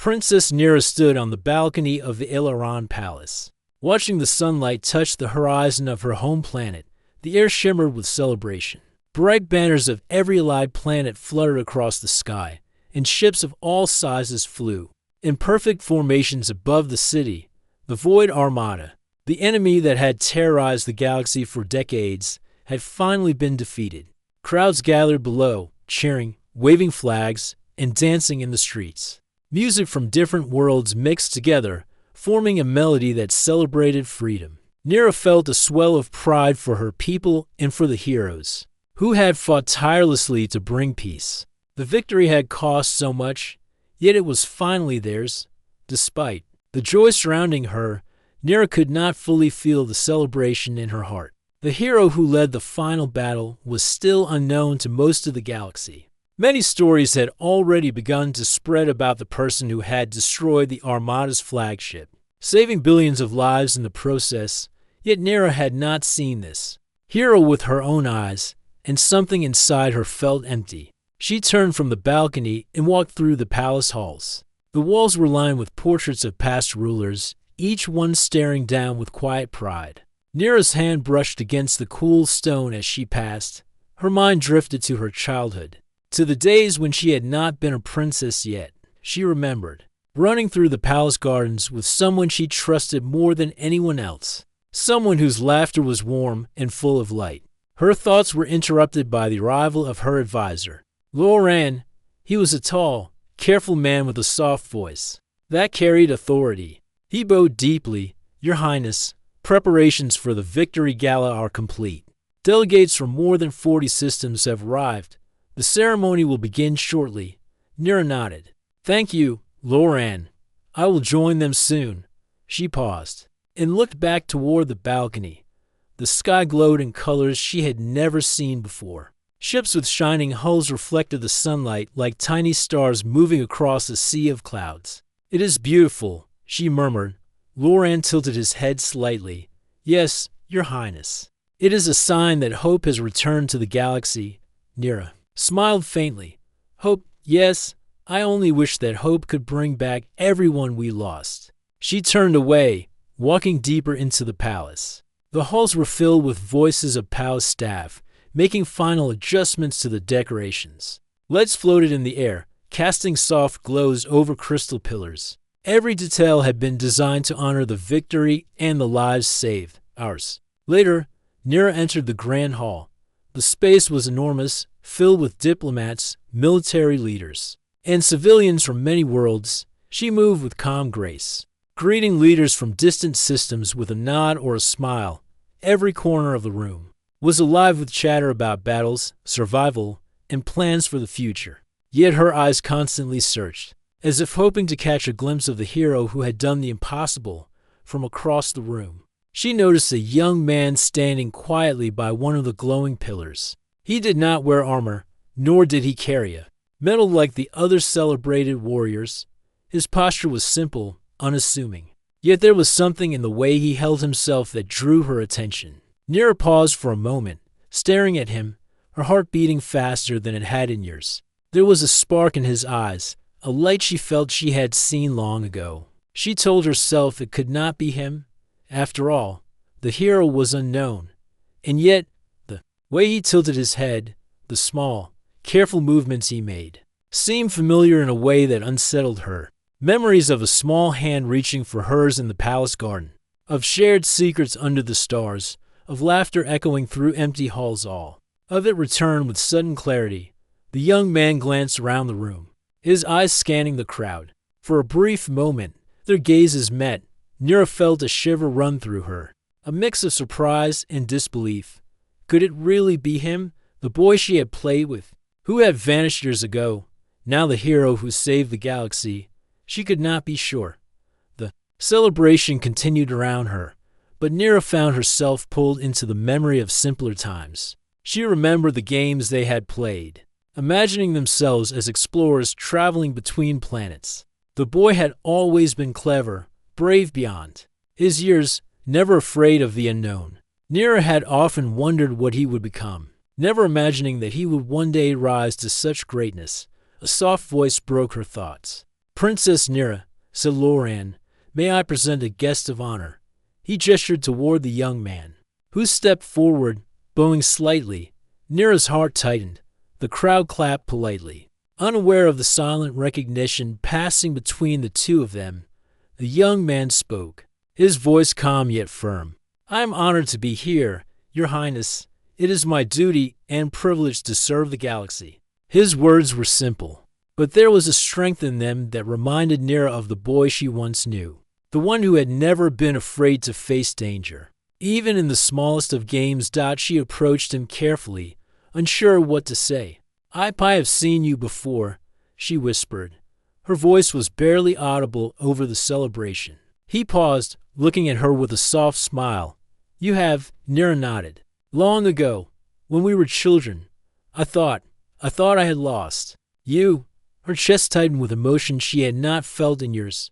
Princess Nira stood on the balcony of the Aileron Palace. Watching the sunlight touch the horizon of her home planet, the air shimmered with celebration. Bright banners of every allied planet fluttered across the sky, and ships of all sizes flew. In perfect formations above the city, the Void Armada, the enemy that had terrorized the galaxy for decades, had finally been defeated. Crowds gathered below, cheering, waving flags, and dancing in the streets. Music from different worlds mixed together, forming a melody that celebrated freedom. Nira felt a swell of pride for her people and for the heroes, who had fought tirelessly to bring peace. The victory had cost so much, yet it was finally theirs. Despite the joy surrounding her, Nira could not fully feel the celebration in her heart. The hero who led the final battle was still unknown to most of the galaxy. Many stories had already begun to spread about the person who had destroyed the Armada's flagship, saving billions of lives in the process, yet Nira had not seen this hero with her own eyes, and something inside her felt empty. She turned from the balcony and walked through the palace halls. The walls were lined with portraits of past rulers, each one staring down with quiet pride. Nira's hand brushed against the cool stone as she passed. Her mind drifted to her childhood, to the days when she had not been a princess yet. She remembered running through the palace gardens with someone she trusted more than anyone else, someone whose laughter was warm and full of light. Her thoughts were interrupted by the arrival of her advisor, Loran. He was a tall, careful man with a soft voice that carried authority. He bowed deeply. "Your Highness, preparations for the Victory Gala are complete. Delegates from more than 40 systems have arrived. The ceremony will begin shortly." Nira nodded. "Thank you, Loran. I will join them soon." She paused and looked back toward the balcony. The sky glowed in colors she had never seen before. Ships with shining hulls reflected the sunlight like tiny stars moving across a sea of clouds. "It is beautiful," she murmured. Loran tilted his head slightly. "Yes, Your Highness. It is a sign that hope has returned to the galaxy." Nira smiled faintly. "Hope, yes. I only wish that hope could bring back everyone we lost." She turned away, walking deeper into the palace. The halls were filled with voices of palace staff, making final adjustments to the decorations. Lights floated in the air, casting soft glows over crystal pillars. Every detail had been designed to honor the victory and the lives saved, ours. Later, Nira entered the grand hall. The space was enormous, filled with diplomats, military leaders, and civilians from many worlds. She moved with calm grace, greeting leaders from distant systems with a nod or a smile. Every corner of the room was alive with chatter about battles, survival, and plans for the future. Yet her eyes constantly searched, as if hoping to catch a glimpse of the hero who had done the impossible. From across the room, she noticed a young man standing quietly by one of the glowing pillars. He did not wear armor, nor did he carry a medal like the other celebrated warriors. His posture was simple, unassuming. Yet there was something in the way he held himself that drew her attention. Nira paused for a moment, staring at him, her heart beating faster than it had in years. There was a spark in his eyes, a light she felt she had seen long ago. She told herself it could not be him. After all, the hero was unknown. And yet, the way he tilted his head, the small, careful movements he made, seemed familiar in a way that unsettled her. Memories of a small hand reaching for hers in the palace garden, of shared secrets under the stars, of laughter echoing through empty halls, all of it returned with sudden clarity. The young man glanced around the room, his eyes scanning the crowd. For a brief moment, their gazes met. Nira felt a shiver run through her, a mix of surprise and disbelief. Could it really be him, the boy she had played with, who had vanished years ago, now the hero who saved the galaxy? She could not be sure. The celebration continued around her, but Nira found herself pulled into the memory of simpler times. She remembered the games they had played, imagining themselves as explorers traveling between planets. The boy had always been clever, brave beyond his years, never afraid of the unknown. Nira had often wondered what he would become, never imagining that he would one day rise to such greatness. A soft voice broke her thoughts. Princess Nira, said Loran, may I present a guest of honor? He gestured toward the young man, who stepped forward, bowing slightly. Nira's heart tightened. The crowd clapped politely. Unaware of the silent recognition passing between the two of them, the young man spoke, his voice calm yet firm. I am honored to be here, Your Highness. It is my duty and privilege to serve the galaxy. His words were simple, but there was a strength in them that reminded Nira of the boy she once knew, the one who had never been afraid to face danger. Even in the smallest of games, she approached him carefully, unsure what to say. I have seen you before, she whispered. Her voice was barely audible over the celebration. He paused, looking at her with a soft smile. You have, Nira nodded. Long ago, when we were children, I thought I had lost. You, her chest tightened with emotion she had not felt in years.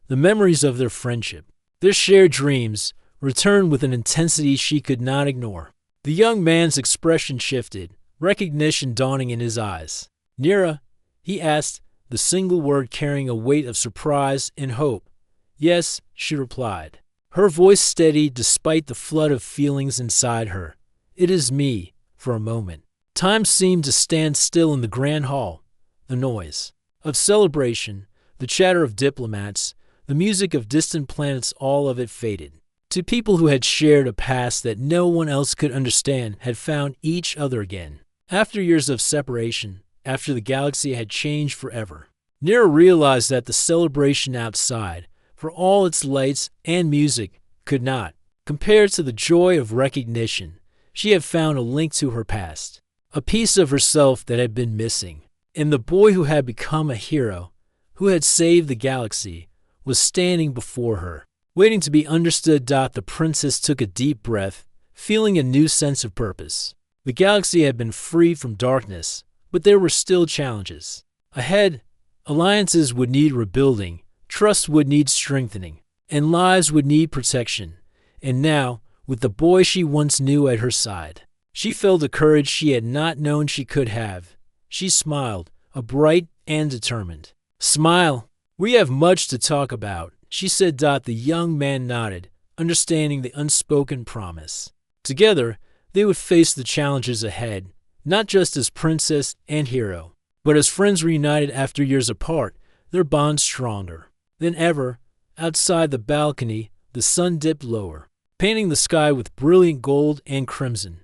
The memories of their friendship, their shared dreams, returned with an intensity she could not ignore. The young man's expression shifted, recognition dawning in his eyes. Nira, he asked, the single word carrying a weight of surprise and hope. Yes, she replied. Her voice steady despite the flood of feelings inside her. It is me, for a moment. Time seemed to stand still in the grand hall. The noise of celebration, the chatter of diplomats, the music of distant planets, all of it faded. To people who had shared a past that no one else could understand, had found each other again. After years of separation, after the galaxy had changed forever, Nira realized that the celebration outside, for all its lights and music, could not compare to the joy of recognition. She had found a link to her past, a piece of herself that had been missing. And the boy who had become a hero, who had saved the galaxy, was standing before her, waiting to be understood. The princess took a deep breath, feeling a new sense of purpose. The galaxy had been free from darkness, but there were still challenges. Ahead, alliances would need rebuilding, trust would need strengthening, and lives would need protection. And now, with the boy she once knew at her side, she felt a courage she had not known she could have. She smiled, a bright and determined smile. We have much to talk about, she said. The young man nodded, understanding the unspoken promise. Together, they would face the challenges ahead, not just as princess and hero, but as friends reunited after years apart, their bond stronger than ever. Outside the balcony, the sun dipped lower, painting the sky with brilliant gold and crimson.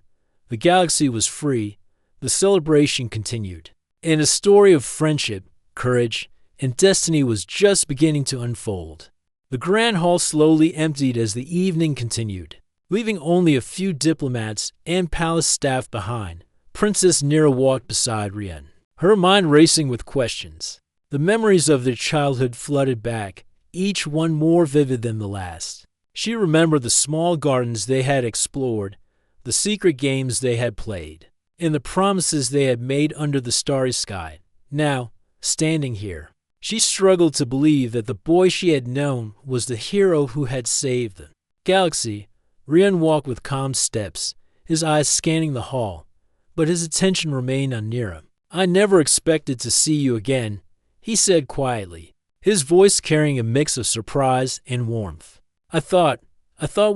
The galaxy was free. The celebration continued, and a story of friendship, courage, and destiny was just beginning to unfold. The grand hall slowly emptied as the evening continued, leaving only a few diplomats and palace staff behind. Princess Nira walked beside Rian, her mind racing with questions. The memories of their childhood flooded back, each one more vivid than the last. She remembered the small gardens they had explored, the secret games they had played, and the promises they had made under the starry sky. Now, standing here, she struggled to believe that the boy she had known was the hero who had saved the galaxy. Rian walked with calm steps, his eyes scanning the hall, but his attention remained on Nira. I never expected to see you again, he said quietly, his voice carrying a mix of surprise and warmth. I thought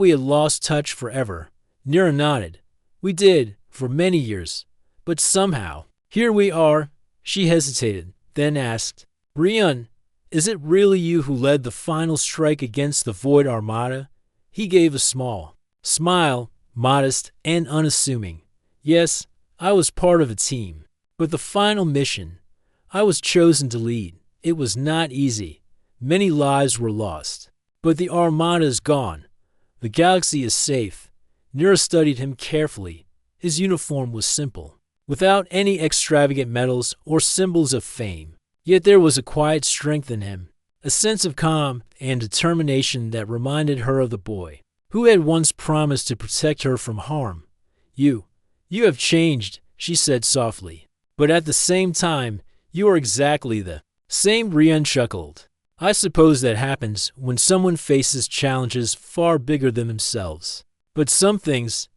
we had lost touch forever. Nira nodded. We did, for many years, but somehow, here we are. She hesitated, then asked, Rian, is it really you who led the final strike against the Void Armada? He gave a small smile, modest and unassuming. Yes, I was part of a team, but the final mission, I was chosen to lead. It was not easy. Many lives were lost, but the Armada is gone. The galaxy is safe. Nira studied him carefully. His uniform was simple, without any extravagant medals or symbols of fame. Yet there was a quiet strength in him, a sense of calm and determination that reminded her of the boy who had once promised to protect her from harm. You have changed, she said softly, but at the same time, you are exactly the same. Rian chuckled. I suppose that happens when someone faces challenges far bigger than themselves. But some things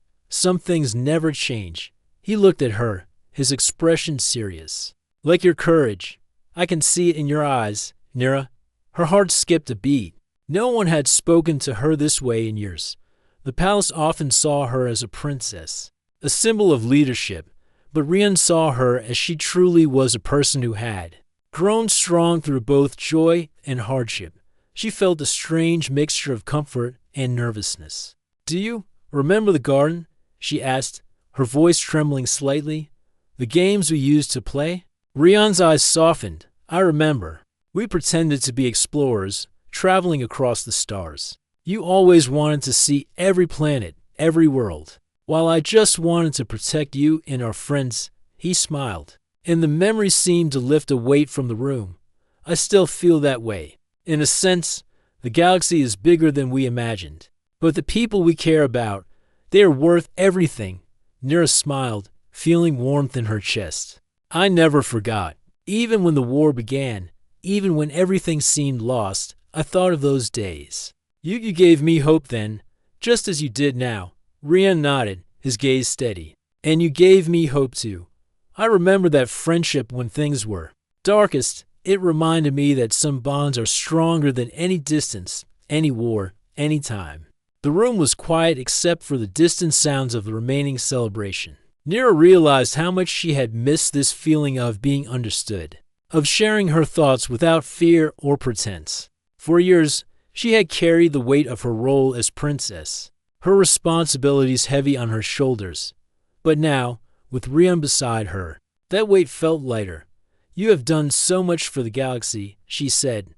never change. He looked at her, his expression serious. Like your courage. I can see it in your eyes, Nira. Her heart skipped a beat. No one had spoken to her this way in years. The palace often saw her as a princess, a symbol of leadership, but Rian saw her as she truly was a person who had grown strong through both joy and hardship. She felt a strange mixture of comfort and nervousness. "Do you remember the garden?" she asked, her voice trembling slightly. "The games we used to play?" Rian's eyes softened. "I remember. We pretended to be explorers, traveling across the stars. You always wanted to see every planet, every world, while I just wanted to protect you and our friends." He smiled, and the memory seemed to lift a weight from the room. "I still feel that way. In a sense, the galaxy is bigger than we imagined. But the people we care about, they are worth everything." Nira smiled, feeling warmth in her chest. "I never forgot. Even when the war began, even when everything seemed lost, I thought of those days. You gave me hope then, just as you did now." Rian nodded, his gaze steady. "And you gave me hope too. I remember that friendship when things were darkest. It reminded me that some bonds are stronger than any distance, any war, any time." The room was quiet except for the distant sounds of the remaining celebration. Nira realized how much she had missed this feeling of being understood, of sharing her thoughts without fear or pretense. For years, she had carried the weight of her role as princess, her responsibilities heavy on her shoulders. But now, with Rian beside her, that weight felt lighter. "You have done so much for the galaxy," she said.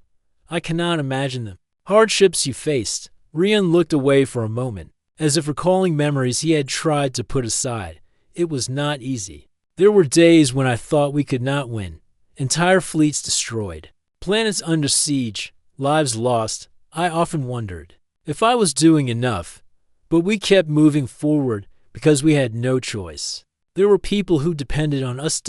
"I cannot imagine the hardships you faced." Rian looked away for a moment, as if recalling memories he had tried to put aside. "It was not easy. There were days when I thought we could not win. Entire fleets destroyed, planets under siege, lives lost. I often wondered if I was doing enough. But we kept moving forward because we had no choice. There were people who depended on us.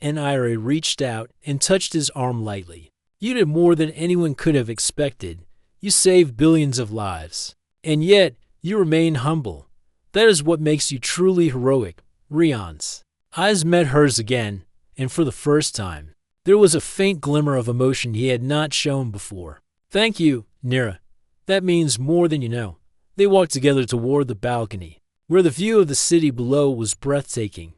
And Ira reached out and touched his arm lightly. "You did more than anyone could have expected. You saved billions of lives. And yet, you remain humble. That is what makes you truly heroic." Rian's eyes met hers again, and for the first time, there was a faint glimmer of emotion he had not shown before. "Thank you, Nira. That means more than you know." They walked together toward the balcony, where the view of the city below was breathtaking.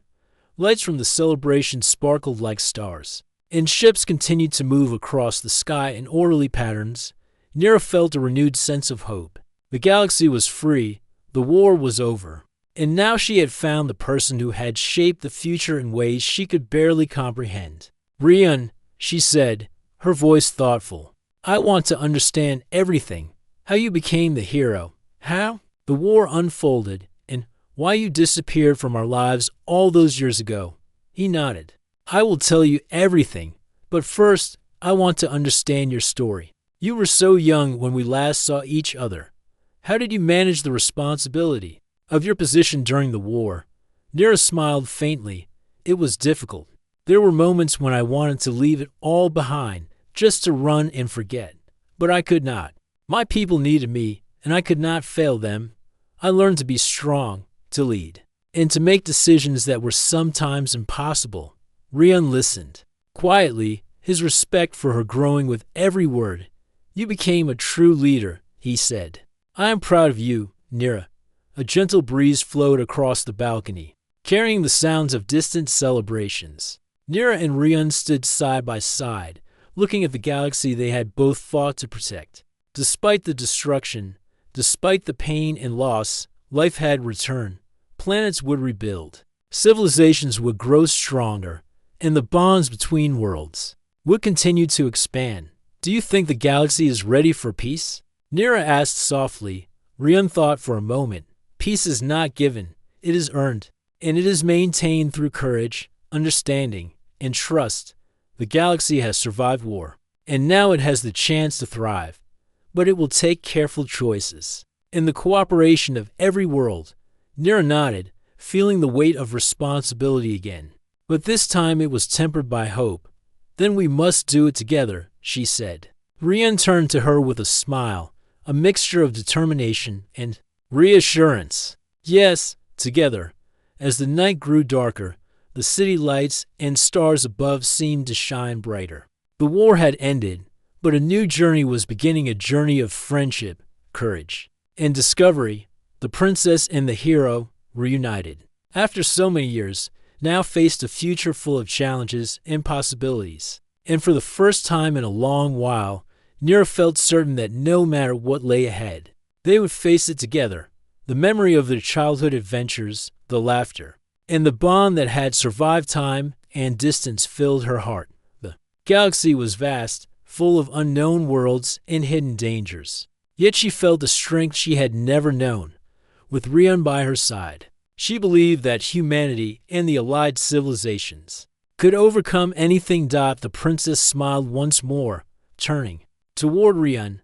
Lights from the celebration sparkled like stars, and ships continued to move across the sky in orderly patterns. Nira felt a renewed sense of hope. The galaxy was free, the war was over, and now she had found the person who had shaped the future in ways she could barely comprehend. "Rian," she said, her voice thoughtful, "I want to understand everything. How you became the hero, how the war unfolded, and why you disappeared from our lives all those years ago." He nodded. "I will tell you everything, but first I want to understand your story. You were so young when we last saw each other. How did you manage the responsibility of your position during the war?" Nira smiled faintly. "It was difficult. There were moments when I wanted to leave it all behind, just to run and forget. But I could not. My people needed me, and I could not fail them. I learned to be strong, to lead, and to make decisions that were sometimes impossible." Rian listened, quietly, his respect for her growing with every word. "You became a true leader," he said. "I am proud of you, Nira." A gentle breeze flowed across the balcony, carrying the sounds of distant celebrations. Nira and Rian stood side by side, looking at the galaxy they had both fought to protect. Despite the destruction, despite the pain and loss, life had returned. Planets would rebuild, civilizations would grow stronger, and the bonds between worlds would continue to expand. "Do you think the galaxy is ready for peace?" Nira asked softly. Rian thought for a moment. "Peace is not given, it is earned, and it is maintained through courage, understanding, and trust. The galaxy has survived war, and now it has the chance to thrive. But it will take careful choices, and the cooperation of every world." Nira nodded, feeling the weight of responsibility again. But this time it was tempered by hope. "Then we must do it together," she said. Rian turned to her with a smile, a mixture of determination and reassurance. "Yes, together." As the night grew darker, the city lights and stars above seemed to shine brighter. The war had ended, but a new journey was beginning, a journey of friendship, courage, and discovery. The princess and the hero reunited. After so many years, now faced a future full of challenges and possibilities. And for the first time in a long while, Nira felt certain that no matter what lay ahead, they would face it together. The memory of their childhood adventures, the laughter, and the bond that had survived time and distance filled her heart. The galaxy was vast, full of unknown worlds and hidden dangers. Yet she felt a strength she had never known. With Rian by her side, she believed that humanity and the allied civilizations could overcome anything. The princess smiled once more, turning toward Rian.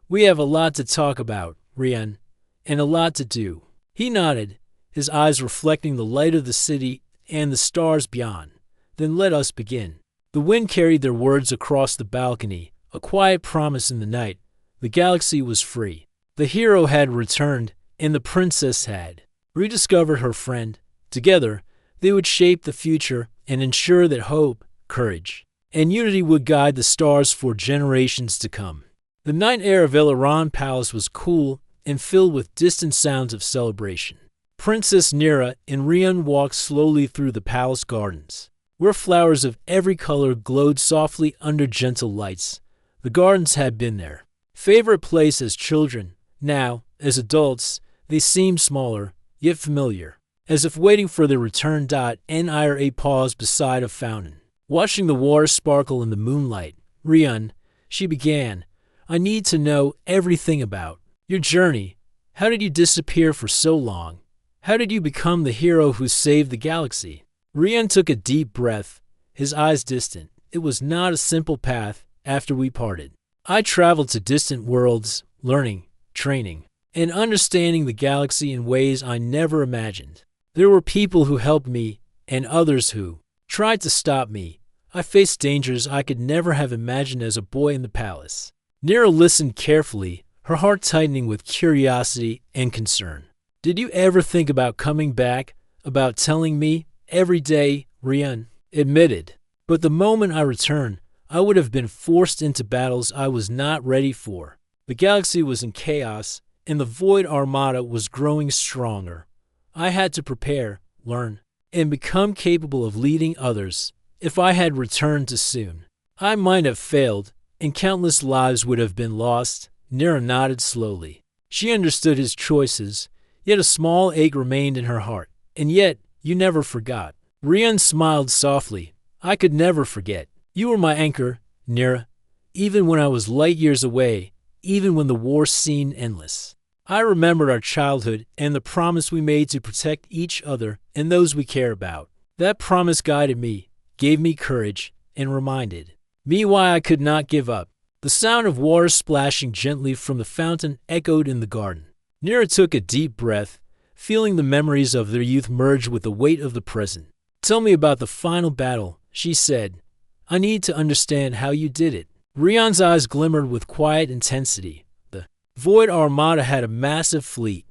"We have a lot to talk about, Rian, and a lot to do." He nodded, his eyes reflecting the light of the city and the stars beyond. "Then let us begin." The wind carried their words across the balcony, a quiet promise in the night. The galaxy was free. The hero had returned, and the princess had rediscovered her friend. Together, they would shape the future and ensure that hope, courage, and unity would guide the stars for generations to come. The night air of HFY Palace was cool and filled with distant sounds of celebration. Princess Nira and Rian walked slowly through the palace gardens, where flowers of every color glowed softly under gentle lights. The gardens had been their favorite place as children. Now, as adults, they seemed smaller, yet familiar, as if waiting for their return. Nira paused beside a fountain, watching the water sparkle in the moonlight. "Rian," she began, "I need to know everything about your journey. How did you disappear for so long? How did you become the hero who saved the galaxy?" Rian took a deep breath, his eyes distant. "It was not a simple path after we parted. I traveled to distant worlds, learning, training, and understanding the galaxy in ways I never imagined. There were people who helped me, and others who tried to stop me. I faced dangers I could never have imagined as a boy in the palace." Nira listened carefully, her heart tightening with curiosity and concern. "Did you ever think about coming back, about telling me every day?" Rian admitted. "But the moment I returned, I would have been forced into battles I was not ready for. The galaxy was in chaos, and the Void Armada was growing stronger. I had to prepare, learn, and become capable of leading others. If I had returned too soon, I might have failed, and countless lives would have been lost." Nira nodded slowly. She understood his choices, yet a small ache remained in her heart. "And yet, you never forgot." Rian smiled softly. "I could never forget. You were my anchor, Nira, even when I was light years away, even when the war seemed endless. I remembered our childhood and the promise we made to protect each other and those we care about. That promise guided me, gave me courage, and reminded me why I could not give up." The sound of water splashing gently from the fountain echoed in the garden. Nira took a deep breath, feeling the memories of their youth merge with the weight of the present. "Tell me about the final battle," she said. "I need to understand how you did it." Rian's eyes glimmered with quiet intensity. The Void Armada had a massive fleet.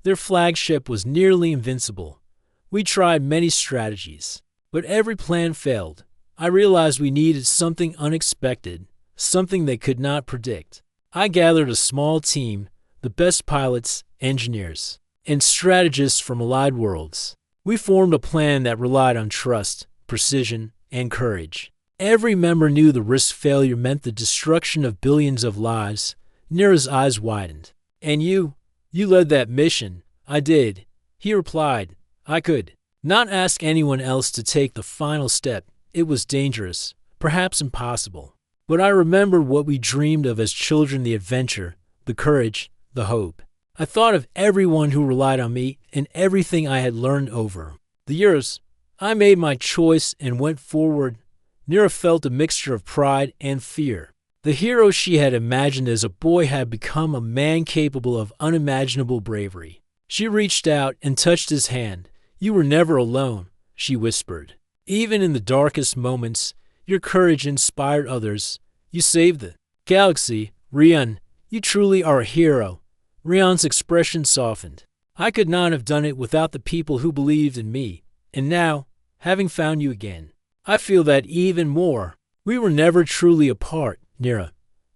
Their flagship was nearly invincible. "We tried many strategies, but every plan failed. I realized we needed something unexpected, something they could not predict. I gathered a small team, the best pilots, engineers, and strategists from allied worlds. We formed a plan that relied on trust, precision, and courage. Every member knew the risk failure meant the destruction of billions of lives." Nira's eyes widened. "And you led that mission." "I did," he replied. "I could not ask anyone else to take the final step. It was dangerous, perhaps impossible. But I remembered what we dreamed of as children, the adventure, the courage, the hope. I thought of everyone who relied on me and everything I had learned over the years. I made my choice and went forward." Nira felt a mixture of pride and fear. The hero she had imagined as a boy had become a man capable of unimaginable bravery. She reached out and touched his hand. "You were never alone," she whispered. "Even in the darkest moments, your courage inspired others. You saved the galaxy. Rian, you truly are a hero." Rian's expression softened. "I could not have done it without the people who believed in me. And now, having found you again, I feel that even more." We were never truly apart, Nira.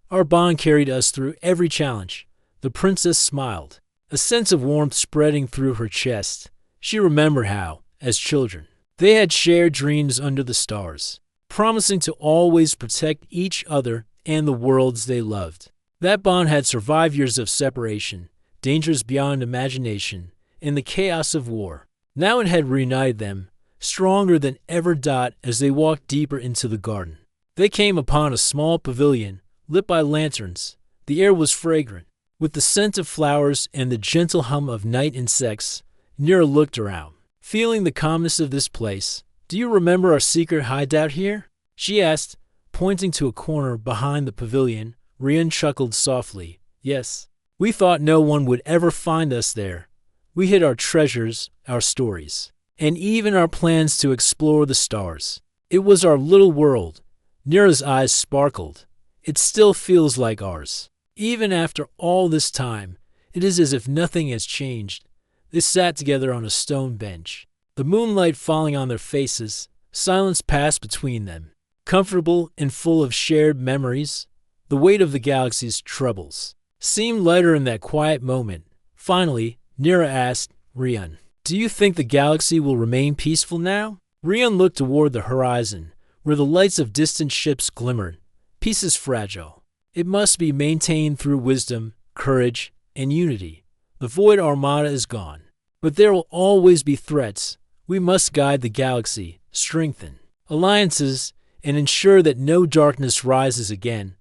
Our bond carried us through every challenge. The princess smiled, a sense of warmth spreading through her chest. She remembered how, as children, they had shared dreams under the stars, promising to always protect each other and the worlds they loved. That bond had survived years of separation, dangers beyond imagination, and the chaos of war. Now it had reunited them, stronger than ever. As they walked deeper into the garden, they came upon a small pavilion lit by lanterns. The air was fragrant, with the scent of flowers and the gentle hum of night insects. Nira looked around, feeling the calmness of this place. "Do you remember our secret hideout here?" she asked, pointing to a corner behind the pavilion. Rian chuckled softly. "Yes. We thought no one would ever find us there. We hid our treasures, our stories, and even our plans to explore the stars. It was our little world." Nira's eyes sparkled. "It still feels like ours. Even after all this time, it is as if nothing has changed." They sat together on a stone bench, the moonlight falling on their faces. Silence passed between them, comfortable and full of shared memories. The weight of the galaxy's troubles seemed lighter in that quiet moment. Finally, Nira asked Rian, "Do you think the galaxy will remain peaceful now?" Rian looked toward the horizon, where the lights of distant ships glimmered. "Peace is fragile. It must be maintained through wisdom, courage, and unity. The Void Armada is gone, but there will always be threats. We must guide the galaxy, strengthen alliances, and ensure that no darkness rises again."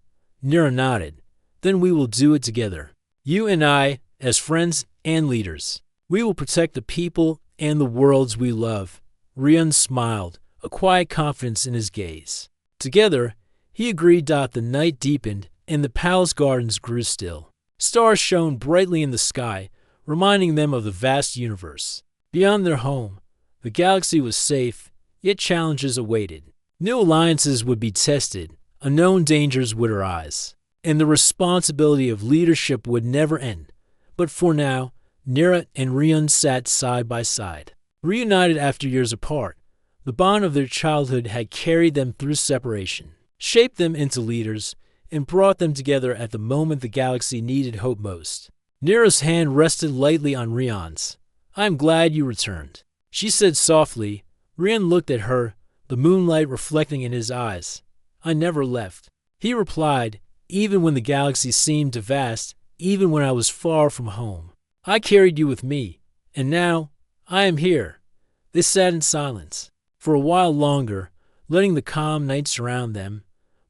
Nira nodded. "Then we will do it together. You and I, as friends and leaders. We will protect the people and the worlds we love." Rian smiled, a quiet confidence in his gaze. Together, he agreed. The night deepened, and the palace gardens grew still. Stars shone brightly in the sky, reminding them of the vast universe. Beyond their home, the galaxy was safe, yet challenges awaited. New alliances would be tested, unknown dangers would arise, and the responsibility of leadership would never end. But for now, Nira and Rian sat side by side. Reunited after years apart, the bond of their childhood had carried them through separation, shaped them into leaders, and brought them together at the moment the galaxy needed hope most. Nira's hand rested lightly on Rian's. "I am glad you returned," she said softly. Rian looked at her, the moonlight reflecting in his eyes. "I never left," he replied, "even when the galaxy seemed vast, even when I was far from home. I carried you with me, and now I am here." They sat in silence for a while longer, letting the calm night surround them.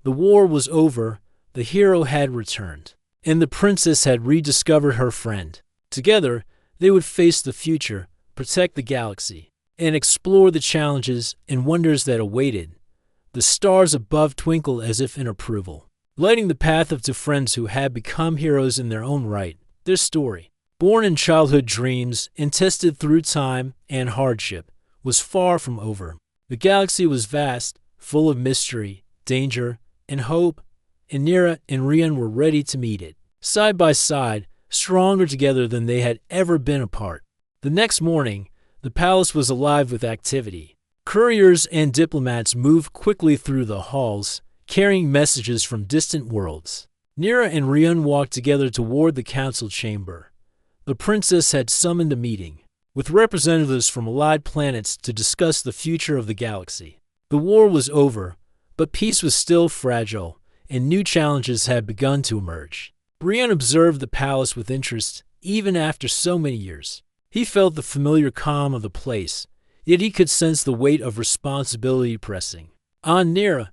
The war was over, the hero had returned, and the princess had rediscovered her friend. Together, they would face the future, protect the galaxy, and explore the challenges and wonders that awaited. The stars above twinkled as if in approval, lighting the path up to friends who had become heroes in their own right. Their story, born in childhood dreams and tested through time and hardship, was far from over. The galaxy was vast, full of mystery, danger, and hope, and Nira and Rian were ready to meet it, side by side, stronger together than they had ever been apart. The next morning, the palace was alive with activity. Couriers and diplomats moved quickly through the halls, carrying messages from distant worlds. Nira and Rian walked together toward the council chamber. The princess had summoned a meeting, with representatives from allied planets to discuss the future of the galaxy. The war was over, but peace was still fragile, and new challenges had begun to emerge. Rian observed the palace with interest, even after so many years. He felt the familiar calm of the place, yet he could sense the weight of responsibility pressing. Nira,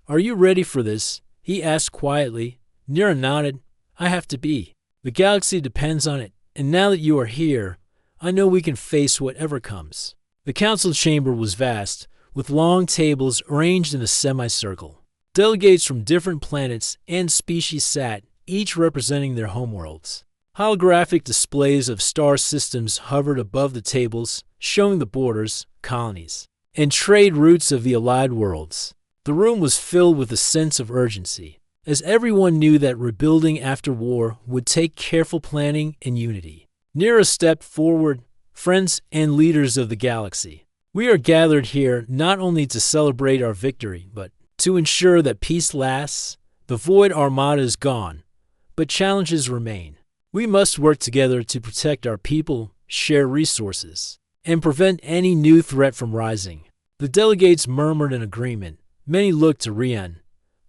are you ready for this?" he asked quietly. Nira nodded. "I have to be. The galaxy depends on it, and now that you are here, I know we can face whatever comes." The council chamber was vast, with long tables arranged in a semicircle. Delegates from different planets and species sat, each representing their homeworlds. Holographic displays of star systems hovered above the tables, showing the borders, colonies, and trade routes of the allied worlds. The room was filled with a sense of urgency, as everyone knew that rebuilding after war would take careful planning and unity. Nira stepped forward. "Friends and leaders of the galaxy, we are gathered here not only to celebrate our victory, but To ensure that peace lasts, the Void Armada is gone, but challenges remain. We must work together to protect our people, share resources, and prevent any new threat from rising. The delegates murmured in agreement. Many looked to Rian,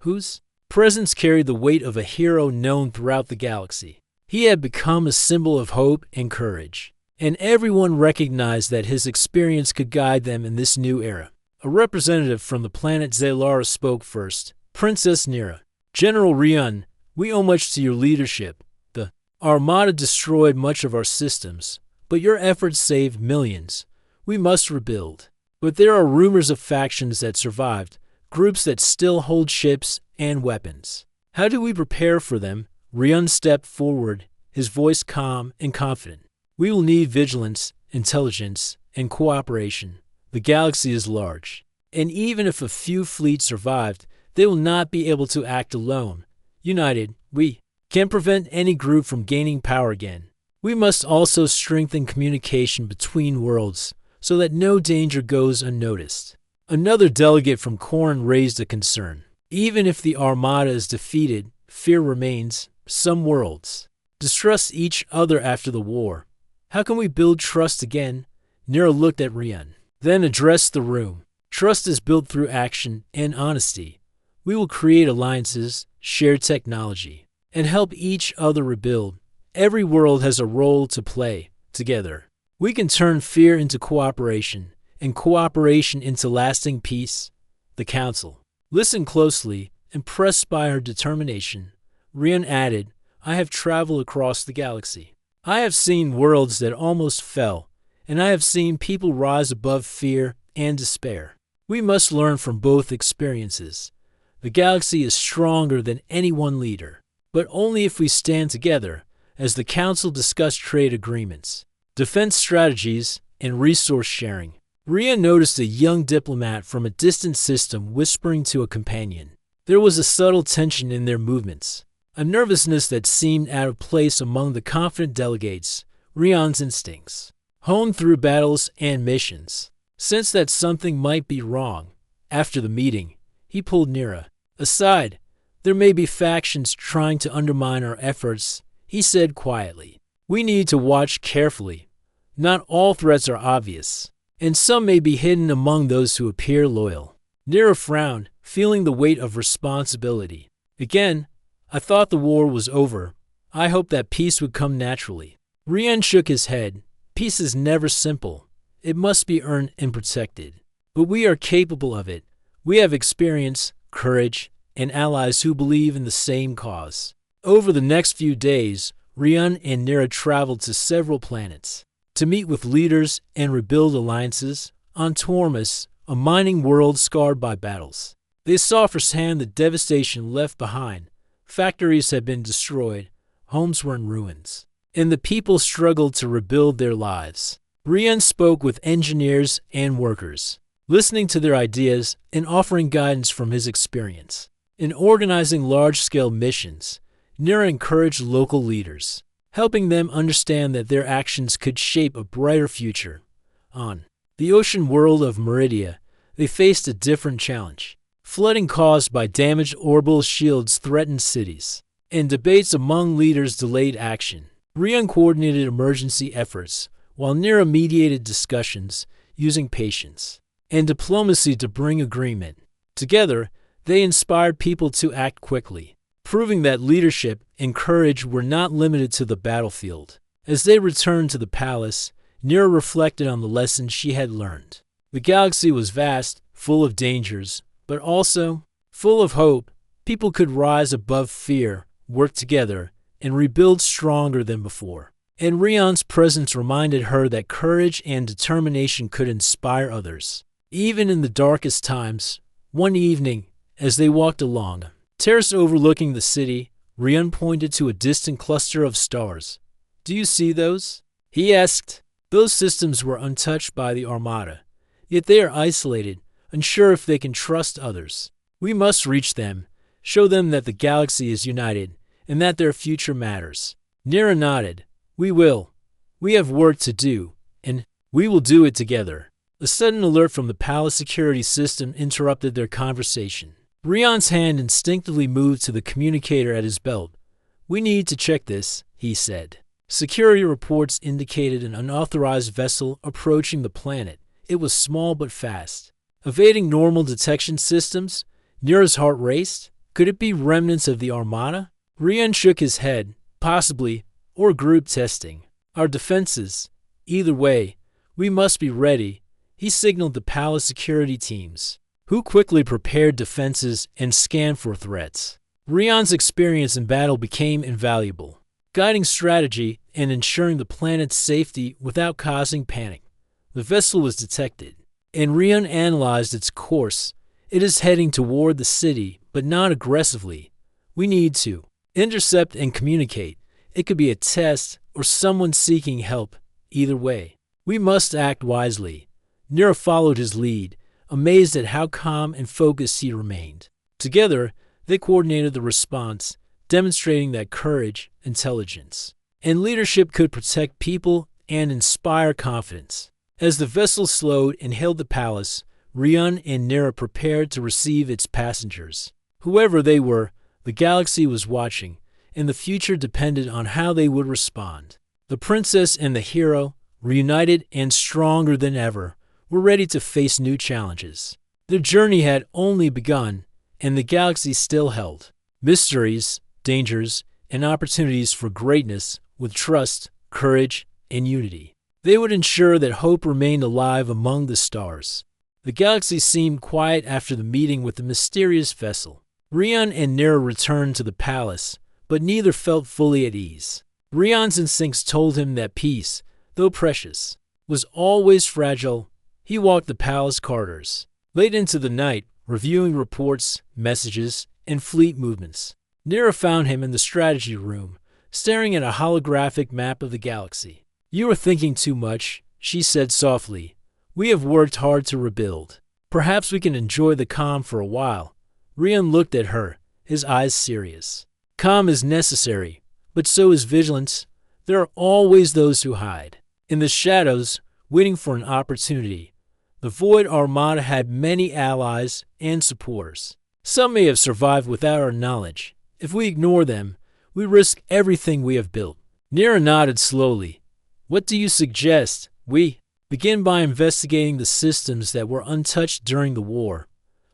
whose presence carried the weight of a hero known throughout the galaxy. He had become a symbol of hope and courage, and everyone recognized that his experience could guide them in this new era. A representative from the planet Zelara spoke first. Princess Nira. General Rian, we owe much to your leadership. The Armada destroyed much of our systems, but your efforts saved millions. We must rebuild. But there are rumors of factions that survived, groups that still hold ships and weapons. How do we prepare for them? Rian stepped forward, his voice calm and confident. We will need vigilance, intelligence, and cooperation. The galaxy is large, and even if a few fleets survived, they will not be able to act alone. United, we can prevent any group from gaining power again. We must also strengthen communication between worlds so that no danger goes unnoticed. Another delegate from Korn raised a concern. Even if the Armada is defeated, fear remains. Some worlds distrust each other after the war. How can we build trust again? Nira looked at Rian, then addressed the room. Trust is built through action and honesty. We will create alliances, share technology, and help each other rebuild. Every world has a role to play. Together, we can turn fear into cooperation, and cooperation into lasting peace. The Council listened closely, impressed by her determination. Rian added, I have traveled across the galaxy. I have seen worlds that almost fell, and I have seen people rise above fear and despair. We must learn from both experiences. The galaxy is stronger than any one leader, but only if we stand together. As the Council discussed trade agreements, defense strategies, and resource sharing, Rian noticed a young diplomat from a distant system whispering to a companion. There was a subtle tension in their movements, a nervousness that seemed out of place among the confident delegates. Rian's instincts, honed through battles and missions, sensed that something might be wrong. After the meeting, he pulled Nira aside. There may be factions trying to undermine our efforts, he said quietly. We need to watch carefully. Not all threats are obvious, and some may be hidden among those who appear loyal. Nira frowned, feeling the weight of responsibility. Again, I thought the war was over. I hoped that peace would come naturally. Rian shook his head. Peace is never simple. It must be earned and protected. But we are capable of it. We have experience, courage, and allies who believe in the same cause. Over the next few days, Rian and Nira traveled to several planets to meet with leaders and rebuild alliances. On Tormus, a mining world scarred by battles, they saw firsthand the devastation left behind. Factories had been destroyed, homes were in ruins, and the people struggled to rebuild their lives. Rian spoke with engineers and workers, listening to their ideas and offering guidance from his experience. In organizing large-scale missions, Nira encouraged local leaders, helping them understand that their actions could shape a brighter future. On the ocean world of Meridia, they faced a different challenge. Flooding caused by damaged orbital shields threatened cities, and debates among leaders delayed action. Rian coordinated emergency efforts, while Nira mediated discussions, using patience and diplomacy to bring agreement. Together, they inspired people to act quickly, proving that leadership and courage were not limited to the battlefield. As they returned to the palace, Nira reflected on the lessons she had learned. The galaxy was vast, full of dangers, but also full of hope. People could rise above fear, work together, and rebuild stronger than before. And Rian's presence reminded her that courage and determination could inspire others. Even in the darkest times, one evening, as they walked along, terrace overlooking the city, Rian pointed to a distant cluster of stars. Do you see those? He asked. Those systems were untouched by the Armada, yet they are isolated, unsure if they can trust others. We must reach them, show them that the galaxy is united, and that their future matters. Nira nodded. We will. We have work to do, and we will do it together. A sudden alert from the palace security system interrupted their conversation. Rion's hand instinctively moved to the communicator at his belt. "We need to check this," he said. Security reports indicated an unauthorized vessel approaching the planet. It was small but fast. Evading normal detection systems, Nira's heart raced. Could it be remnants of the Armada? Rion shook his head. Possibly, or group testing. Our defenses. Either way, we must be ready. He signaled the palace security teams, who quickly prepared defenses and scanned for threats. Rion's experience in battle became invaluable, guiding strategy and ensuring the planet's safety without causing panic. The vessel was detected, and Rion analyzed its course. It is heading toward the city, but not aggressively. We need to intercept and communicate. It could be a test or someone seeking help. Either way, we must act wisely. Nira followed his lead, amazed at how calm and focused he remained. Together, they coordinated the response, demonstrating that courage, intelligence, and leadership could protect people and inspire confidence. As the vessel slowed and hailed the palace, Rion and Nira prepared to receive its passengers. Whoever they were, the galaxy was watching, and the future depended on how they would respond. The princess and the hero, reunited and stronger than ever, were ready to face new challenges. Their journey had only begun, and the galaxy still held mysteries, dangers, and opportunities for greatness with trust, courage, and unity. They would ensure that hope remained alive among the stars. The galaxy seemed quiet after the meeting with the mysterious vessel. Rion and Nira returned to the palace, but neither felt fully at ease. Rion's instincts told him that peace, though precious, was always fragile. He walked the palace corridors, late into the night, reviewing reports, messages, and fleet movements. Nira found him in the strategy room, staring at a holographic map of the galaxy. "You are thinking too much," she said softly. "We have worked hard to rebuild. Perhaps we can enjoy the calm for a while." Rion looked at her, his eyes serious. "Calm is necessary, but so is vigilance. There are always those who hide in the shadows, waiting for an opportunity. The Void Armada had many allies and supporters. Some may have survived without our knowledge. If we ignore them, we risk everything we have built." Nira nodded slowly. "What do you suggest? We begin by investigating the systems that were untouched during the war.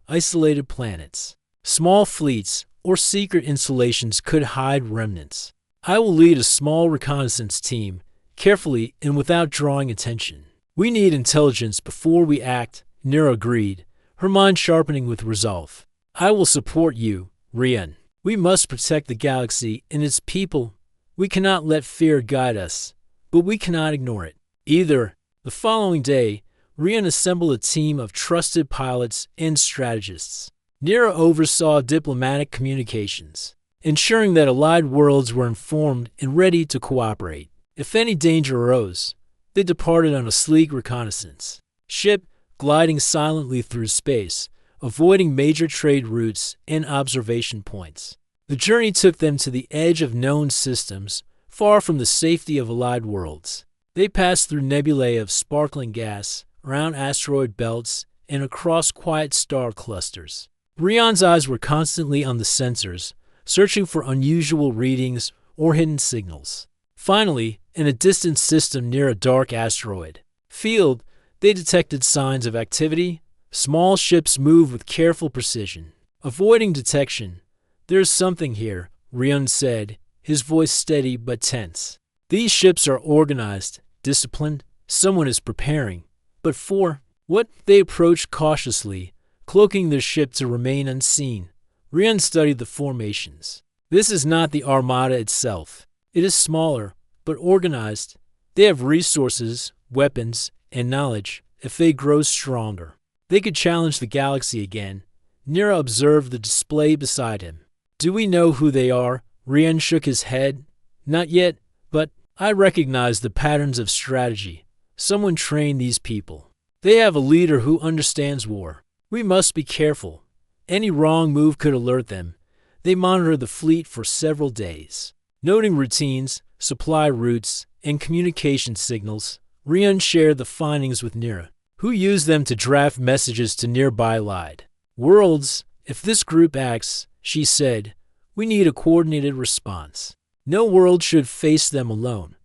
Isolated planets, small fleets, or secret installations could hide remnants. I will lead a small reconnaissance team, carefully and without drawing attention. We need intelligence before we act," Nira agreed, her mind sharpening with resolve. "I will support you, Rion. We must protect the galaxy and its people. We cannot let fear guide us, but we cannot ignore it either." The following day, Rion assembled a team of trusted pilots and strategists. Nira oversaw diplomatic communications, ensuring that allied worlds were informed and ready to cooperate. If any danger arose, they departed on a sleek reconnaissance ship, gliding silently through space, avoiding major trade routes and observation points. The journey took them to the edge of known systems, far from the safety of allied worlds. They passed through nebulae of sparkling gas, around asteroid belts, and across quiet star clusters. Rion's eyes were constantly on the sensors, searching for unusual readings or hidden signals. Finally, in a distant system near a dark asteroid field, they detected signs of activity. Small ships moved with careful precision, avoiding detection. "There's something here," Rion said, his voice steady but tense. "These ships are organized, disciplined. Someone is preparing. But for what?" They approached cautiously, cloaking their ship to remain unseen. Rion studied the formations. "This is not the Armada itself. It is smaller, but organized. They have resources, weapons, and knowledge. If they grow stronger, they could challenge the galaxy again." Nira observed the display beside him. "Do we know who they are?" Rion shook his head. "Not yet, but I recognize the patterns of strategy. Someone trained these people. They have a leader who understands war. We must be careful. Any wrong move could alert them." They monitored the fleet for several days, noting routines, supply routes, and communication signals. Rion shared the findings with Nira, who used them to draft messages to nearby allied worlds. If this group acts, she said, we need a coordinated response. No world should face them alone.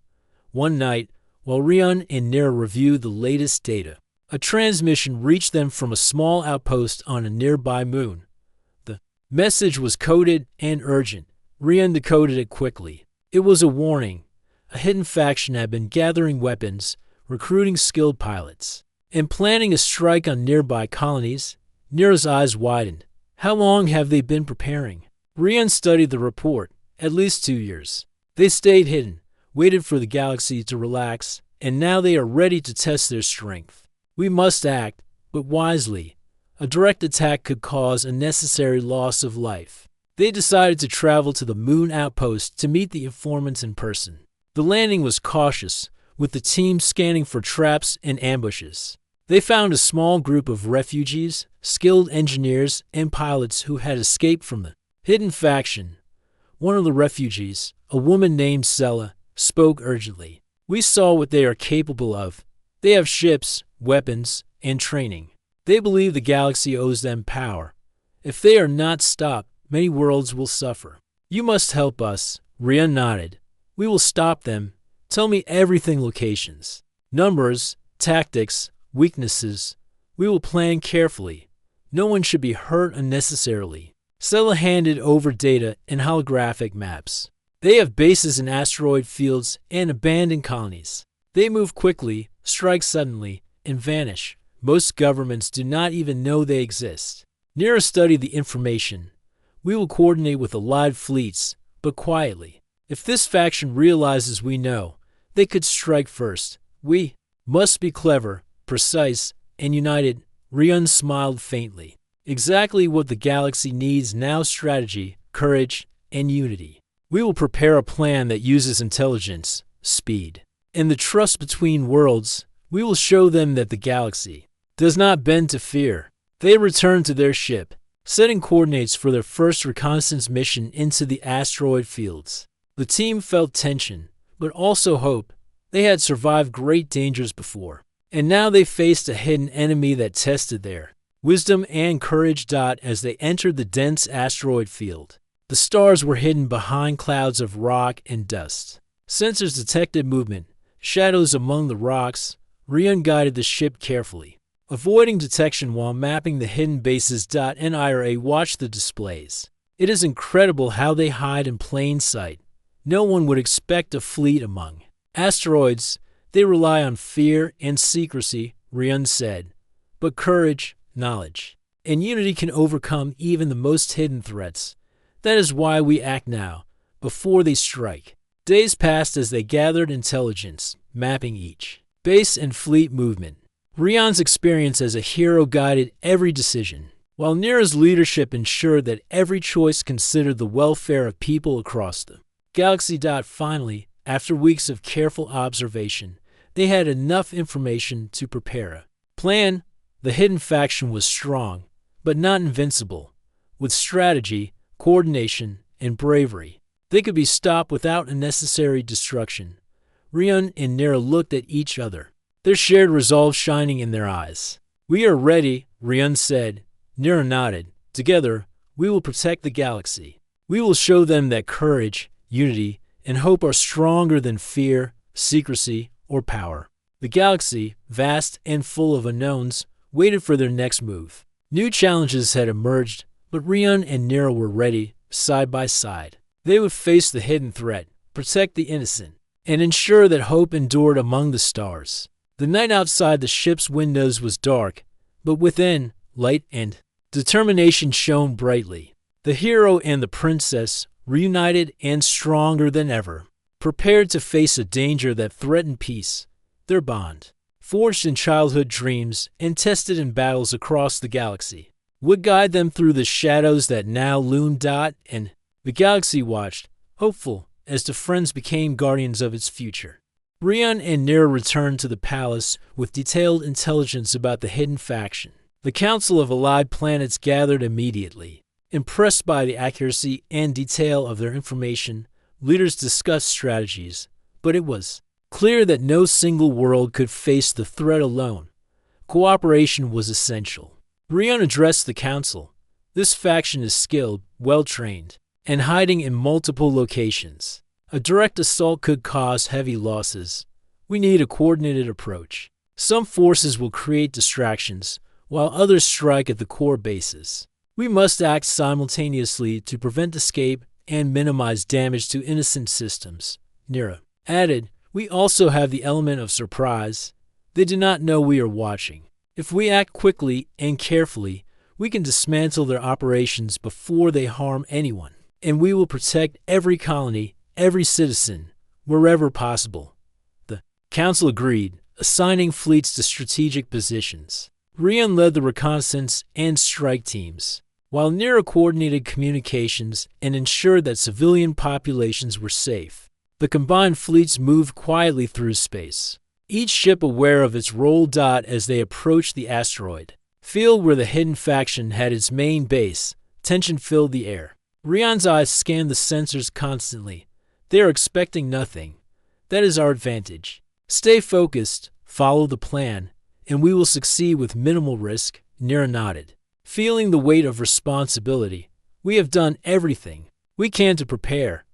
One night, while Rion and Nira reviewed the latest data, a transmission reached them from a small outpost on a nearby moon. The message was coded and urgent. Rion decoded it quickly. It was a warning. A hidden faction had been gathering weapons, recruiting skilled pilots, and planning a strike on nearby colonies. Nira's eyes widened. How long have they been preparing? Rion studied the report. At least 2 years. They stayed hidden, waited for the galaxy to relax, and now they are ready to test their strength. We must act, but wisely. A direct attack could cause unnecessary loss of life. They decided to travel to the moon outpost to meet the informants in person. The landing was cautious, with the team scanning for traps and ambushes. They found a small group of refugees, skilled engineers, and pilots who had escaped from the hidden faction. One of the refugees, a woman named Sella, spoke urgently. We saw what they are capable of. They have ships, weapons, and training. They believe the galaxy owes them power. If they are not stopped, many worlds will suffer. You must help us. Rion nodded. We will stop them. Tell me everything: locations, numbers, tactics, weaknesses. We will plan carefully. No one should be hurt unnecessarily. Sella handed over data and holographic maps. They have bases in asteroid fields and abandoned colonies. They move quickly, strike suddenly, and vanish. Most governments do not even know they exist. Nira studied the information. We will coordinate with allied fleets, but quietly. If this faction realizes we know, they could strike first. We must be clever, precise, and united. Rion smiled faintly. Exactly what the galaxy needs now: strategy, courage, and unity. We will prepare a plan that uses intelligence, speed, and the trust between worlds. We will show them that the galaxy does not bend to fear. They returned to their ship, setting coordinates for their first reconnaissance mission into the asteroid fields. The team felt tension, but also hope. They had survived great dangers before, and now they faced a hidden enemy that tested their wisdom and courage. As they entered the dense asteroid field, the stars were hidden behind clouds of rock and dust. Sensors detected movement, shadows among the rocks. Rion guided the ship carefully, avoiding detection while mapping the hidden bases. Nira watched the displays. It is incredible how they hide in plain sight. No one would expect a fleet among asteroids. They rely on fear and secrecy, Rion said. But courage, knowledge, and unity can overcome even the most hidden threats. That is why we act now, before they strike. Days passed as they gathered intelligence, mapping each base and fleet movement. Rion's experience as a hero guided every decision, while Nira's leadership ensured that every choice considered the welfare of people across the galaxy. Finally, after weeks of careful observation, they had enough information to prepare a plan. The hidden faction was strong, but not invincible. With strategy, coordination, and bravery, they could be stopped without unnecessary destruction. Rion and Nira looked at each other, their shared resolve shining in their eyes. We are ready, Rion said. Nira nodded. Together, we will protect the galaxy. We will show them that courage, unity, and hope are stronger than fear, secrecy, or power. The galaxy, vast and full of unknowns, waited for their next move. New challenges had emerged, but Rion and Nira were ready, side by side. They would face the hidden threat, protect the innocent, and ensure that hope endured among the stars. The night outside the ship's windows was dark, but within, light and determination shone brightly. The hero and the princess, reunited and stronger than ever, prepared to face a danger that threatened peace. Their bond, forged in childhood dreams and tested in battles across the galaxy, would guide them through the shadows that now loomed. And the galaxy watched, hopeful, as the friends became guardians of its future. Rion and Nira returned to the palace with detailed intelligence about the hidden faction. The Council of Allied Planets gathered immediately. Impressed by the accuracy and detail of their information, leaders discussed strategies, but it was clear that no single world could face the threat alone. Cooperation was essential. Rion addressed the council. This faction is skilled, well-trained, and hiding in multiple locations. A direct assault could cause heavy losses. We need a coordinated approach. Some forces will create distractions, while others strike at the core bases. We must act simultaneously to prevent escape and minimize damage to innocent systems. Nira added, we also have the element of surprise. They do not know we are watching. If we act quickly and carefully, we can dismantle their operations before they harm anyone. And we will protect every colony, every citizen, wherever possible. The council agreed, assigning fleets to strategic positions. Rian led the reconnaissance and strike teams, while Nira coordinated communications and ensured that civilian populations were safe. The combined fleets moved quietly through space, each ship aware of its role. As they approached the asteroid field where the hidden faction had its main base, tension filled the air. Rian's eyes scanned the sensors constantly. They are expecting nothing. That is our advantage. Stay focused, follow the plan, and we will succeed with minimal risk. Nira nodded, feeling the weight of responsibility. We have done everything we can to prepare.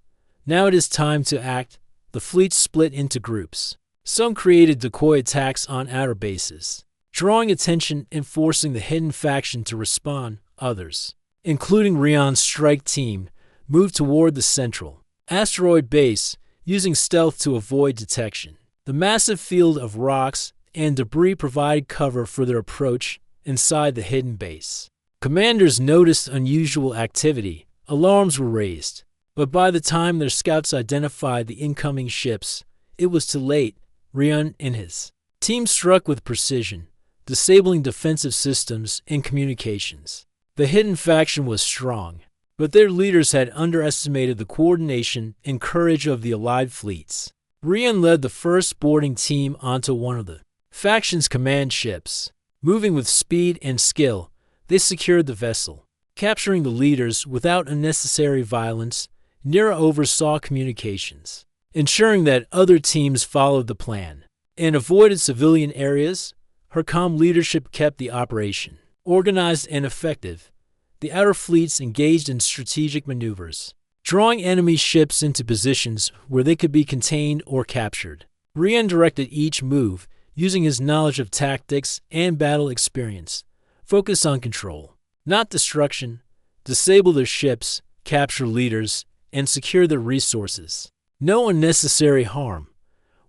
Now it is time to act. The fleet split into groups. Some created decoy attacks on outer bases, drawing attention and forcing the hidden faction to respond. Others, including Rian's strike team, moved toward the central asteroid base, using stealth to avoid detection. The massive field of rocks and debris provided cover for their approach inside the hidden base. Commanders noticed unusual activity. Alarms were raised, but by the time their scouts identified the incoming ships, it was too late. Rian and his team struck with precision, disabling defensive systems and communications. The hidden faction was strong, but their leaders had underestimated the coordination and courage of the allied fleets. Rian led the first boarding team onto one of the faction's command ships. Moving with speed and skill, they secured the vessel, capturing the leaders without unnecessary violence. Nira oversaw communications, ensuring that other teams followed the plan and avoided civilian areas. Her calm leadership kept the operation organized and effective. The outer fleets engaged in strategic maneuvers, drawing enemy ships into positions where they could be contained or captured. Rian directed each move, using his knowledge of tactics and battle experience. Focus on control, not destruction. Disable their ships, capture leaders, and secure their resources. No unnecessary harm.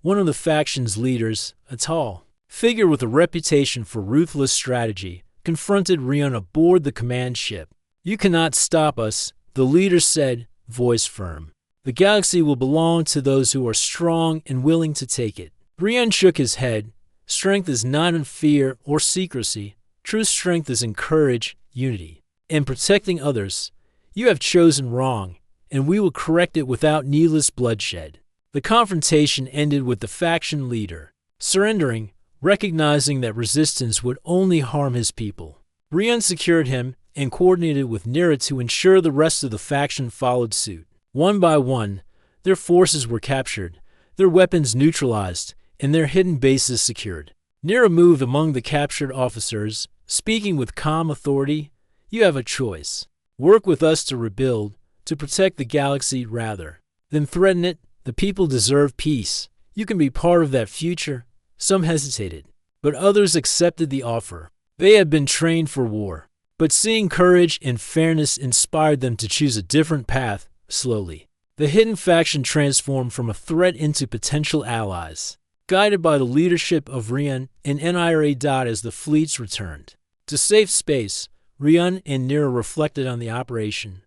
One of the faction's leaders, a tall figure with a reputation for ruthless strategy, confronted Rian aboard the command ship. You cannot stop us, the leader said, voice firm. The galaxy will belong to those who are strong and willing to take it. Rian shook his head. Strength is not in fear or secrecy. True strength is in courage, unity, and protecting others. You have chosen wrong, and we will correct it without needless bloodshed. The confrontation ended with the faction leader surrendering, recognizing that resistance would only harm his people. Rian secured him and coordinated with Nira to ensure the rest of the faction followed suit. One by one, their forces were captured, their weapons neutralized, and their hidden bases secured. Nira moved among the captured officers, speaking with calm authority. You have a choice. Work with us to rebuild, to protect the galaxy rather than threaten it. The people deserve peace. You can be part of that future. Some hesitated, but others accepted the offer. They had been trained for war, but seeing courage and fairness inspired them to choose a different path. Slowly, the hidden faction transformed from a threat into potential allies, guided by the leadership of Rian and Nira. As the fleets returned to safe space, Rian and Nira reflected on the operation.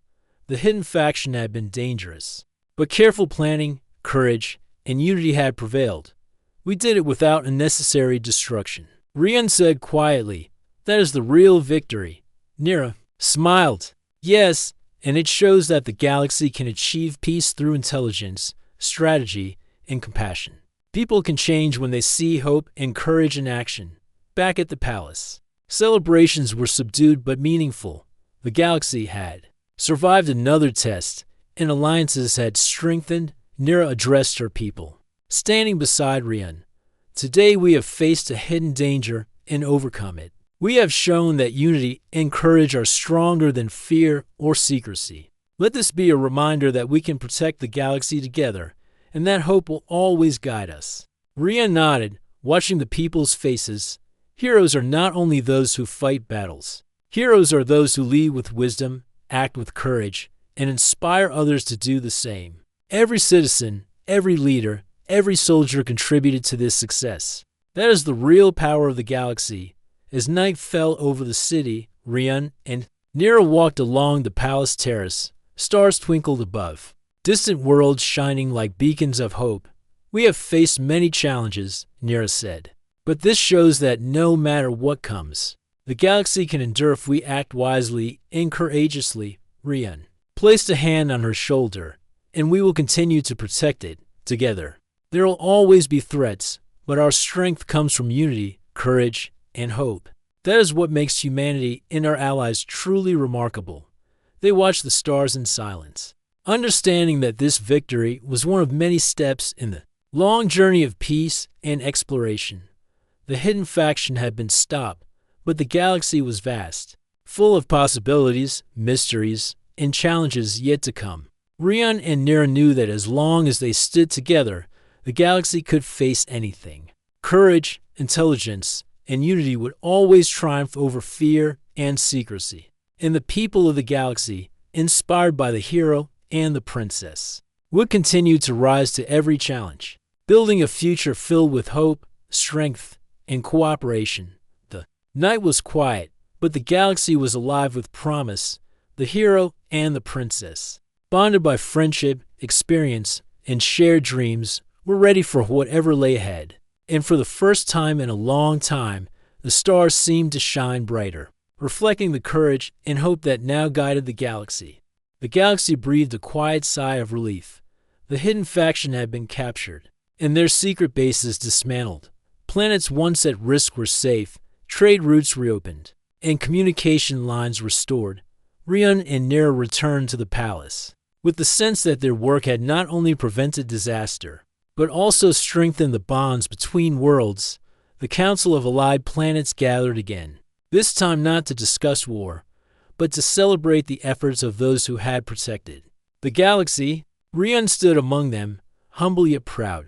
The hidden faction had been dangerous, but careful planning, courage, and unity had prevailed. We did it without unnecessary destruction. Rian said quietly, that is the real victory. Nira smiled. Yes, and it shows that the galaxy can achieve peace through intelligence, strategy, and compassion. People can change when they see hope and courage in action. Back at the palace, celebrations were subdued but meaningful. The galaxy had survived another test, and alliances had strengthened. Nira addressed her people, standing beside Rian. Today we have faced a hidden danger and overcome it. We have shown that unity and courage are stronger than fear or secrecy. Let this be a reminder that we can protect the galaxy together, and that hope will always guide us. Rian nodded, watching the people's faces. Heroes are not only those who fight battles. Heroes are those who lead with wisdom, act with courage, and inspire others to do the same. Every citizen, every leader, every soldier contributed to this success. That is the real power of the galaxy. As night fell over the city, Rian and Nira walked along the palace terrace. Stars twinkled above, distant worlds shining like beacons of hope. We have faced many challenges, Nira said, but this shows that no matter what comes, the galaxy can endure if we act wisely and courageously. Rian placed a hand on her shoulder, and we will continue to protect it together. There will always be threats, but our strength comes from unity, courage, and hope. That is what makes humanity and our allies truly remarkable. They watched the stars in silence, understanding that this victory was one of many steps in the long journey of peace and exploration. The hidden faction had been stopped, but the galaxy was vast, full of possibilities, mysteries, and challenges yet to come. Rian and Nira knew that as long as they stood together, the galaxy could face anything. Courage, intelligence, and unity would always triumph over fear and secrecy. And the people of the galaxy, inspired by the hero and the princess, would continue to rise to every challenge, building a future filled with hope, strength, and cooperation. The night was quiet, but the galaxy was alive with promise. The hero and the princess, bonded by friendship, experience, and shared dreams, were ready for whatever lay ahead. And for the first time in a long time, the stars seemed to shine brighter, reflecting the courage and hope that now guided the galaxy. The galaxy breathed a quiet sigh of relief. The hidden faction had been captured, and their secret bases dismantled. Planets once at risk were safe, trade routes reopened, and communication lines restored. Rian and Nira returned to the palace, with the sense that their work had not only prevented disaster, but also strengthened the bonds between worlds. The Council of Allied Planets gathered again, this time not to discuss war, but to celebrate the efforts of those who had protected the galaxy. Rian stood among them, humble yet proud.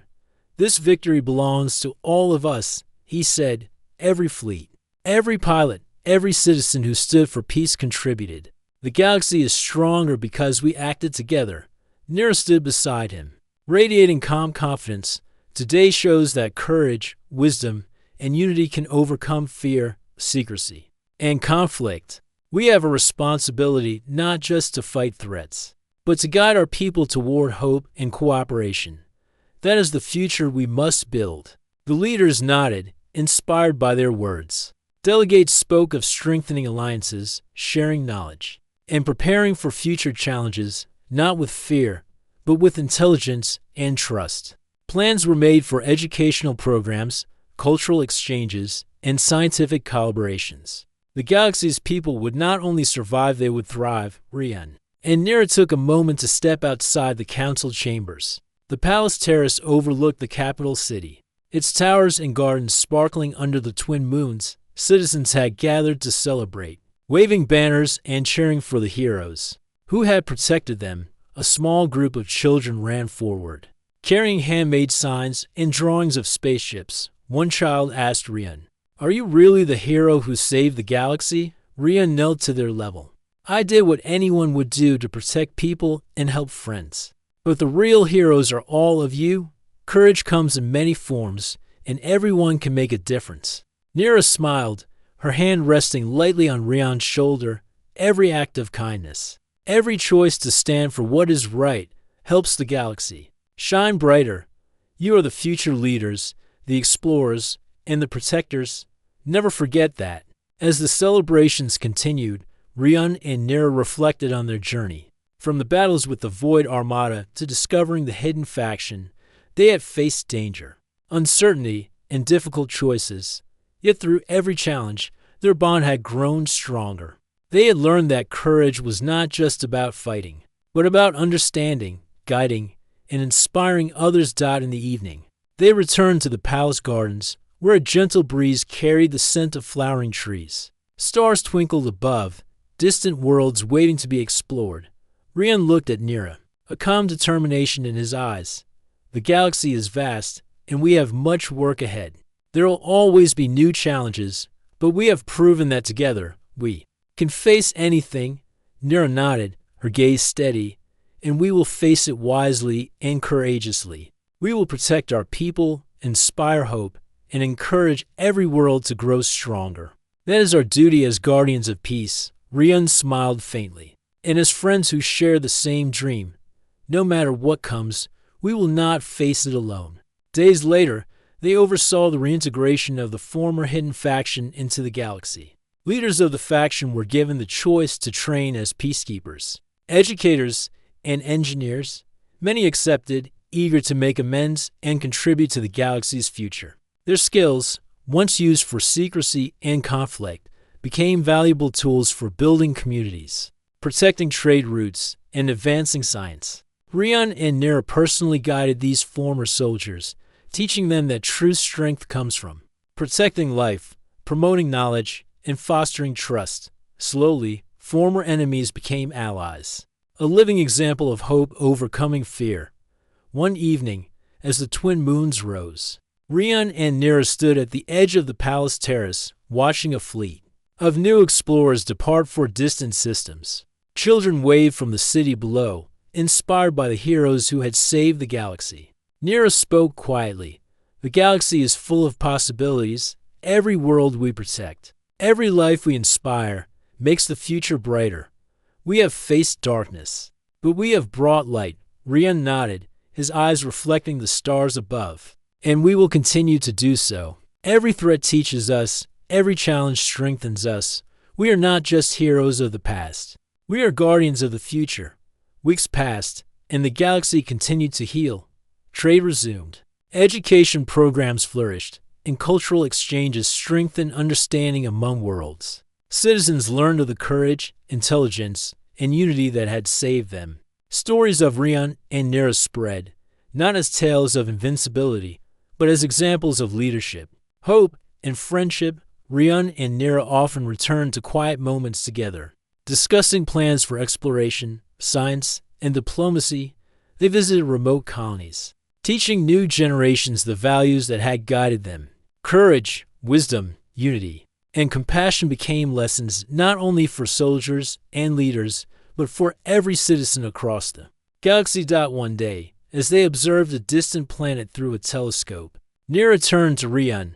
This victory belongs to all of us, he said. Every fleet, every pilot, every citizen who stood for peace contributed. The galaxy is stronger because we acted together. Nira stood beside him, radiating calm confidence. Today shows that courage, wisdom, and unity can overcome fear, secrecy, and conflict. We have a responsibility not just to fight threats, but to guide our people toward hope and cooperation. That is the future we must build. The leaders nodded, inspired by their words. Delegates spoke of strengthening alliances, sharing knowledge, and preparing for future challenges, not with fear, but with intelligence and trust. Plans were made for educational programs, cultural exchanges, and scientific collaborations. The galaxy's people would not only survive, they would thrive. Rian and Nira took a moment to step outside the council chambers. The palace terrace overlooked the capital city, its towers and gardens sparkling under the twin moons. Citizens had gathered to celebrate, waving banners and cheering for the heroes who had protected them. A small group of children ran forward, carrying handmade signs and drawings of spaceships. One child asked Rian, "Are you really the hero who saved the galaxy?" Rian knelt to their level. "I did what anyone would do to protect people and help friends. But the real heroes are all of you. Courage comes in many forms, and everyone can make a difference." Nira smiled, her hand resting lightly on Rian's shoulder. Every act of kindness, every choice to stand for what is right, helps the galaxy shine brighter. You are the future leaders, the explorers, and the protectors. Never forget that. As the celebrations continued, Rian and Nira reflected on their journey. From the battles with the Void Armada to discovering the hidden faction, they had faced danger, uncertainty, and difficult choices. Yet through every challenge, their bond had grown stronger. They had learned that courage was not just about fighting, but about understanding, guiding, and inspiring others. In the evening, they returned to the palace gardens, where a gentle breeze carried the scent of flowering trees. Stars twinkled above, distant worlds waiting to be explored. Rian looked at Nira, a calm determination in his eyes. The galaxy is vast, and we have much work ahead. There will always be new challenges, but we have proven that together, we can face anything. Nira nodded, her gaze steady, and we will face it wisely and courageously. We will protect our people, inspire hope, and encourage every world to grow stronger. That is our duty as guardians of peace. Rian smiled faintly. And as friends who share the same dream, no matter what comes, we will not face it alone. Days later, they oversaw the reintegration of the former hidden faction into the galaxy. Leaders of the faction were given the choice to train as peacekeepers, educators, and engineers. Many accepted, eager to make amends and contribute to the galaxy's future. Their skills, once used for secrecy and conflict, became valuable tools for building communities, protecting trade routes, and advancing science. Rian and Nira personally guided these former soldiers, teaching them that true strength comes from protecting life, promoting knowledge, and fostering trust. Slowly, former enemies became allies, a living example of hope overcoming fear. One evening, as the twin moons rose, Rian and Nira stood at the edge of the palace terrace, watching a fleet of new explorers depart for distant systems. Children waved from the city below, inspired by the heroes who had saved the galaxy. Nira spoke quietly. The galaxy is full of possibilities. Every world we protect, every life we inspire, makes the future brighter. We have faced darkness, but we have brought light. Rian nodded, his eyes reflecting the stars above. And we will continue to do so. Every threat teaches us, every challenge strengthens us. We are not just heroes of the past. We are guardians of the future. Weeks passed, and the galaxy continued to heal. Trade resumed. Education programs flourished, and cultural exchanges strengthened understanding among worlds. Citizens learned of the courage, intelligence, and unity that had saved them. Stories of Rian and Nira spread, not as tales of invincibility, but as examples of leadership, hope, and friendship. Rian and Nira often returned to quiet moments together, discussing plans for exploration, science, and diplomacy. They visited remote colonies, teaching new generations the values that had guided them. Courage, wisdom, unity, and compassion became lessons not only for soldiers and leaders, but for every citizen across the galaxy. One day, as they observed a distant planet through a telescope, Nira turned to Rian.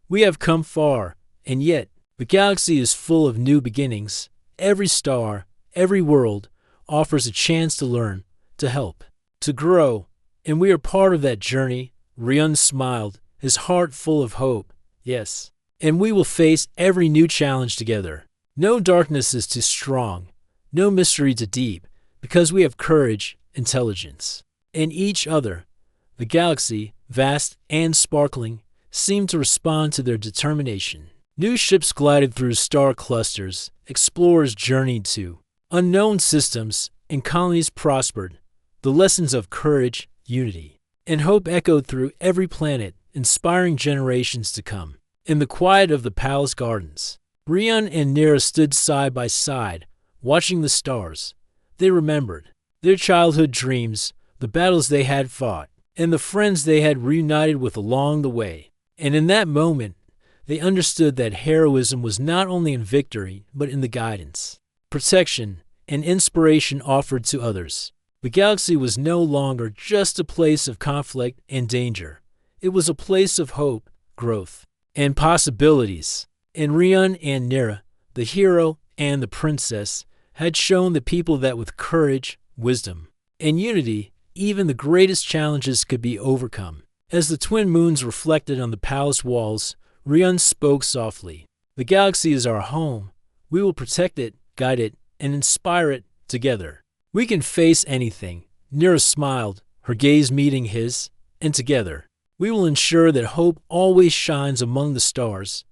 We have come far, and yet the galaxy is full of new beginnings. Every star, every world, offers a chance to learn, to help, to grow, and we are part of that journey. Rian smiled, his heart full of hope. Yes, and we will face every new challenge together. No darkness is too strong, no mystery too deep, because we have courage, intelligence, and each other. The galaxy, vast and sparkling, seemed to respond to their determination. New ships glided through star clusters, explorers journeyed to unknown systems, and colonies prospered. The lessons of courage, unity, and hope echoed through every planet, inspiring generations to come. In the quiet of the palace gardens, Rian and Nira stood side by side, watching the stars. They remembered their childhood dreams, the battles they had fought, and the friends they had reunited with along the way. And in that moment, they understood that heroism was not only in victory, but in the guidance, protection, and inspiration offered to others. The galaxy was no longer just a place of conflict and danger. It was a place of hope, growth, and possibilities. And Rian and Nira, the hero and the princess, had shown the people that with courage, wisdom, and unity, even the greatest challenges could be overcome. As the twin moons reflected on the palace walls, Rian spoke softly. The galaxy is our home. We will protect it, guide it, and inspire it together. We can face anything. Nira smiled, her gaze meeting his, and together, we will ensure that hope always shines among the stars.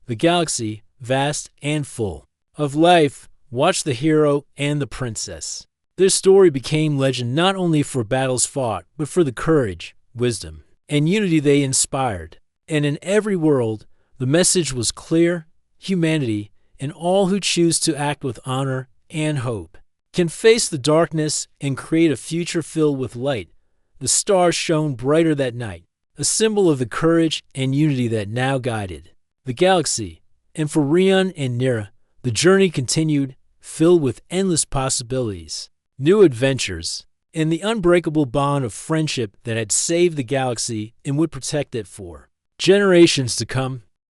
The galaxy, vast and full of life, watched the hero and the princess. Their story became legend not only for battles fought, but for the courage, wisdom, and unity they inspired. And in every world, the message was clear: humanity, and all who choose to act with honor and hope, can face the darkness and create a future filled with light. The stars shone brighter that night, a symbol of the courage and unity that now guided the galaxy. And for Rion and Nira, the journey continued, filled with endless possibilities, new adventures, and the unbreakable bond of friendship that had saved the galaxy and would protect it for generations to come.